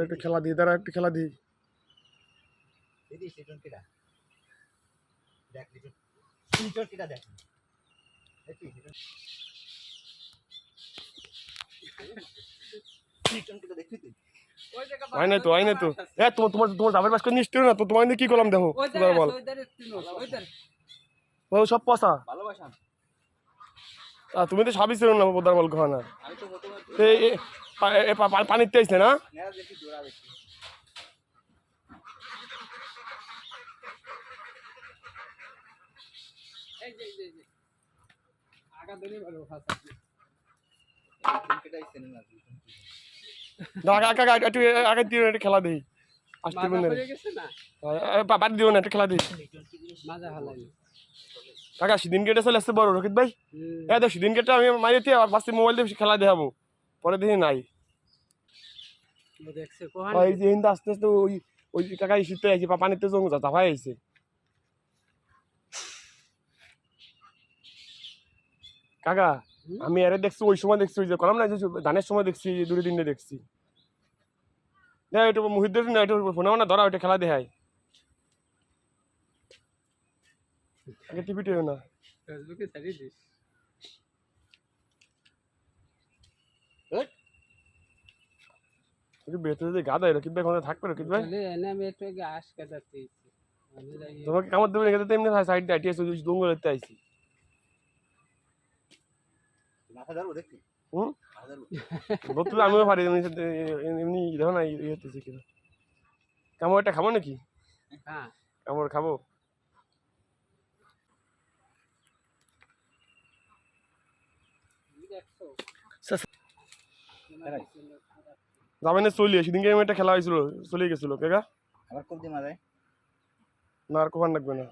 একটু খেলা দিই, তারা একটু খেলা দিই। আয় না তো, আয় না তো। তোমার তোমার তোমার দামের পাশ করে নিশ্চয় না তো, তোমার কি করলাম দেখো বল। ও সব পচা। তুমি তো সবই ছিল না বোদার বল খাওয়া না। পানির তেইছে না। আগে খেলা দিই আসতে বাদ দিও না, একটা খেলা দিই কাকা। সেদিন গেটে চলে আসছে বড় রকিত ভাই। দেখ সেদিন গেটে আমি মারিতে ফার্স্টে মোবাইল দিয়ে খেলা দেখাবো, পরে দেখি নাই। এই যে হিন্দু আস্তে আস্তে ওই ওই কাকা শীতে আইছে, পানিতে জঙ্গ জাফাই আইছে। কাকা আমি আরে দেখছি ওই সময় দেখছি, ওই যে কলাম না ধানের সময় দেখছি, দুটো তিনটে দেখছি। না একটু মুহিত না একটু ফোনে না ধরা, ওইটা খেলা দেখায়। আগে টিভিতে না ফেসবুকে ছাড়িয়ে দিস। বেতন যদি গাদা রকিত ভাই কোথায় থাকবে? রকিত ভাই তোমাকে কামড় দেবে না, তেমনি সাইড দিয়ে আইটিএস দঙ্গল করতে আইছি। আমিও পারি এমনি দেখো না ইয়ে হতেছে কিনা। কামড় একটা খাবো নাকি? কামড় খাবো। যাবে না চলিয়ে সেদিনকে একটা খেলা হয়েছিল, চলে গেছিল কেগা। না আর কোপার লাগবে না।